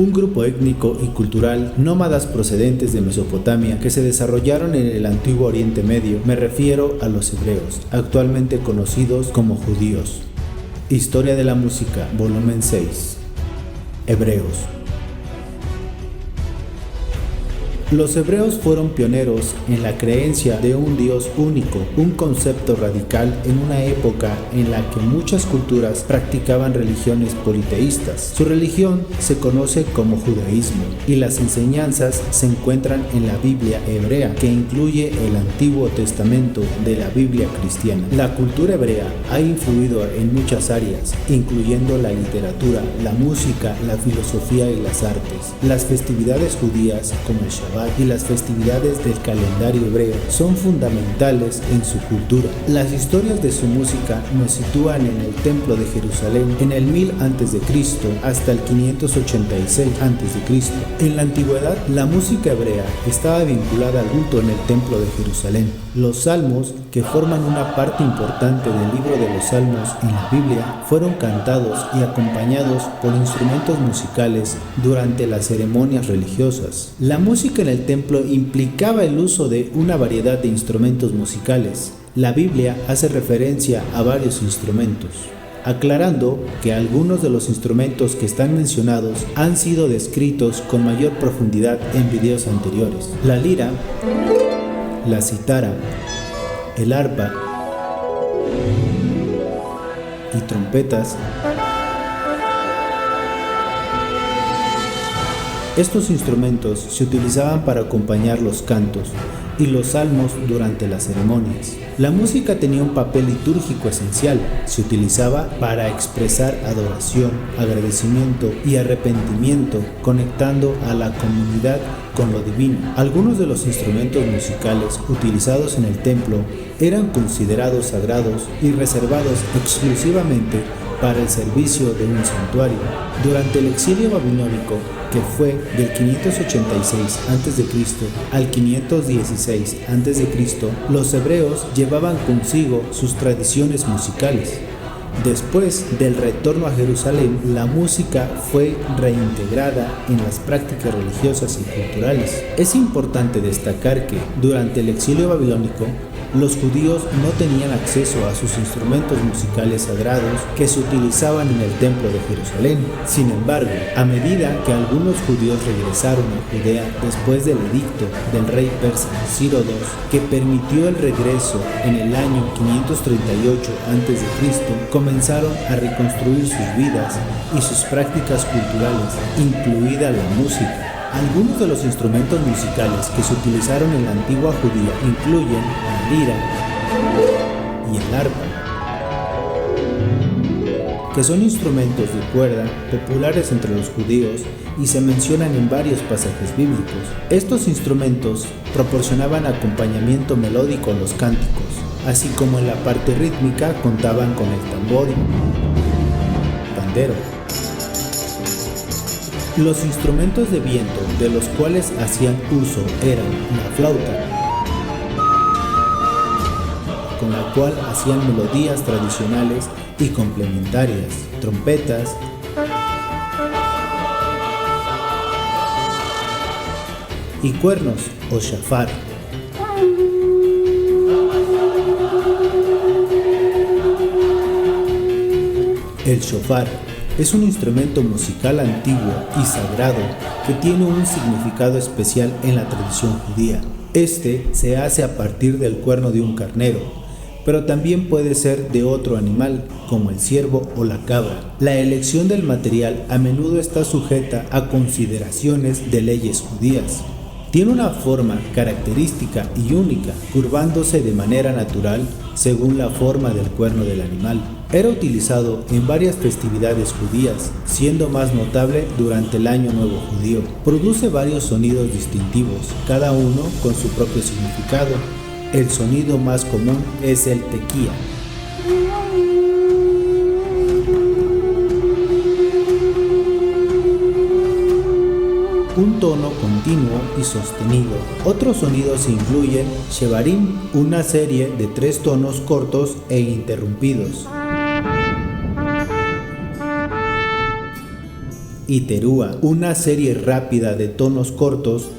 un grupo étnico y cultural nómadas procedentes de Mesopotamia que se desarrollaron en el antiguo Oriente Medio. Me refiero a los hebreos, actualmente conocidos como judíos. Historia de la música, volumen 6. Hebreos. Los hebreos fueron pioneros en la creencia de un Dios único, un concepto radical en una época en la que muchas culturas practicaban religiones politeístas. Su religión se conoce como judaísmo y las enseñanzas se encuentran en la Biblia hebrea, que incluye el Antiguo Testamento de la Biblia cristiana. La cultura hebrea ha influido en muchas áreas, incluyendo la literatura, la música, la filosofía y las artes. Las festividades judías como el Shabbat y las festividades del calendario hebreo son fundamentales en su cultura. Las historias de su música nos sitúan en el Templo de Jerusalén en el 1000 a.C. hasta el 586 a.C. En la antigüedad, la música hebrea estaba vinculada al culto en el Templo de Jerusalén. Los salmos, que forman una parte importante del libro de los Salmos en la Biblia, fueron cantados y acompañados por instrumentos musicales durante las ceremonias religiosas. La música en el templo implicaba el uso de una variedad de instrumentos musicales. La Biblia hace referencia a varios instrumentos, aclarando que algunos de los instrumentos que están mencionados han sido descritos con mayor profundidad en videos anteriores. La lira, la cítara, el arpa y trompetas. Estos instrumentos se utilizaban para acompañar los cantos y los salmos durante las ceremonias. La música tenía un papel litúrgico esencial. Se utilizaba para expresar adoración, agradecimiento y arrepentimiento, conectando a la comunidad con lo divino. Algunos de los instrumentos musicales utilizados en el templo eran considerados sagrados y reservados exclusivamente para el servicio de un santuario. Durante el exilio babilónico, que fue del 586 a.C. al 516 a.C., los hebreos llevaban consigo sus tradiciones musicales. Después del retorno a Jerusalén, la música fue reintegrada en las prácticas religiosas y culturales. Es importante destacar que, durante el exilio babilónico, los judíos no tenían acceso a sus instrumentos musicales sagrados que se utilizaban en el templo de Jerusalén. Sin embargo, a medida que algunos judíos regresaron a Judea después del edicto del rey persa Ciro II, que permitió el regreso en el año 538 a.C., comenzaron a reconstruir sus vidas y sus prácticas culturales, incluida la música. Algunos de los instrumentos musicales que se utilizaron en la antigua judía incluyen la lira y el arpa, que son instrumentos de cuerda populares entre los judíos y se mencionan en varios pasajes bíblicos. Estos instrumentos proporcionaban acompañamiento melódico a los cánticos, así como en la parte rítmica contaban con el tambor y pandero. Los instrumentos de viento de los cuales hacían uso eran la flauta, con la cual hacían melodías tradicionales y complementarias, trompetas, y cuernos o shafar. El shofar es un instrumento musical antiguo y sagrado que tiene un significado especial en la tradición judía. Este se hace a partir del cuerno de un carnero, pero también puede ser de otro animal, como el ciervo o la cabra. La elección del material a menudo está sujeta a consideraciones de leyes judías. Tiene una forma característica y única, curvándose de manera natural según la forma del cuerno del animal. Era utilizado en varias festividades judías, siendo más notable durante el Año Nuevo Judío. Produce varios sonidos distintivos, cada uno con su propio significado. El sonido más común es el tequía. Un tono continuo y sostenido. Otros sonidos incluyen shevarim, una serie de 3 tonos cortos e interrumpidos, y terúa, una serie rápida de tonos cortos.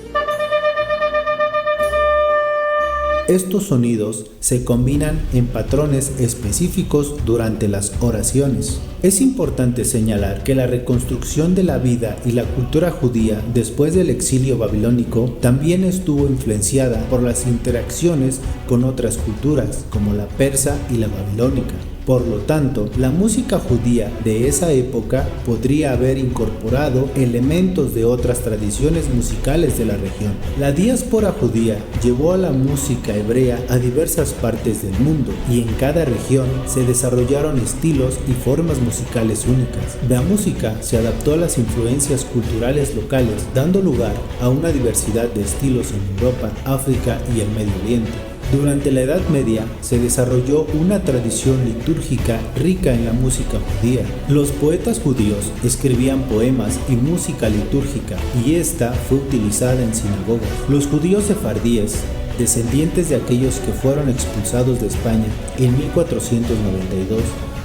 Estos sonidos se combinan en patrones específicos durante las oraciones. Es importante señalar que la reconstrucción de la vida y la cultura judía después del exilio babilónico también estuvo influenciada por las interacciones con otras culturas, como la persa y la babilónica. Por lo tanto, la música judía de esa época podría haber incorporado elementos de otras tradiciones musicales de la región. La diáspora judía llevó a la música hebrea a diversas partes del mundo y en cada región se desarrollaron estilos y formas musicales únicas. La música se adaptó a las influencias culturales locales, dando lugar a una diversidad de estilos en Europa, África y el Medio Oriente. Durante la Edad Media se desarrolló una tradición litúrgica rica en la música judía. Los poetas judíos escribían poemas y música litúrgica y esta fue utilizada en sinagogas. Los judíos sefardíes, descendientes de aquellos que fueron expulsados de España en 1492,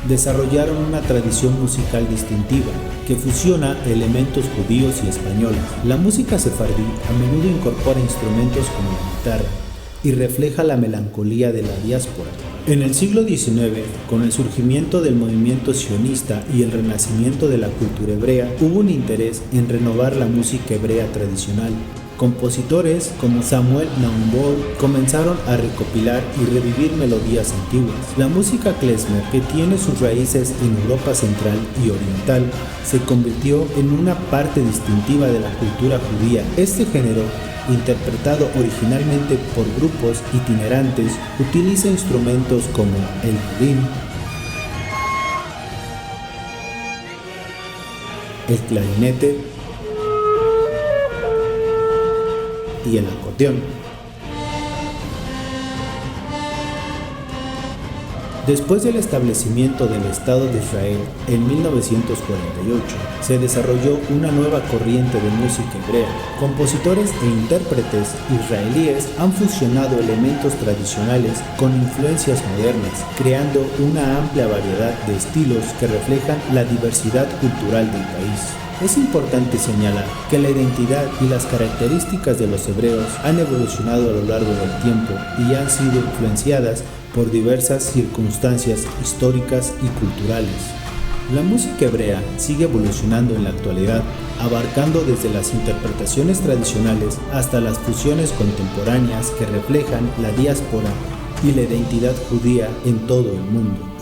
desarrollaron una tradición musical distintiva que fusiona elementos judíos y españoles. La música sefardí a menudo incorpora instrumentos como la guitarra y refleja la melancolía de la diáspora. En el siglo XIX, con el surgimiento del movimiento sionista y el renacimiento de la cultura hebrea, hubo un interés en renovar la música hebrea tradicional. Compositores como Samuel Naumburg comenzaron a recopilar y revivir melodías antiguas. La música klezmer, que tiene sus raíces en Europa central y oriental, se convirtió en una parte distintiva de la cultura judía. Este género, interpretado originalmente por grupos itinerantes, utiliza instrumentos como el violín, el clarinete y el acordeón. Después del establecimiento del Estado de Israel en 1948, se desarrolló una nueva corriente de música hebrea. Compositores e intérpretes israelíes han fusionado elementos tradicionales con influencias modernas, creando una amplia variedad de estilos que reflejan la diversidad cultural del país. Es importante señalar que la identidad y las características de los hebreos han evolucionado a lo largo del tiempo y han sido influenciadas por diversas circunstancias históricas y culturales. La música hebrea sigue evolucionando en la actualidad, abarcando desde las interpretaciones tradicionales hasta las fusiones contemporáneas que reflejan la diáspora y la identidad judía en todo el mundo.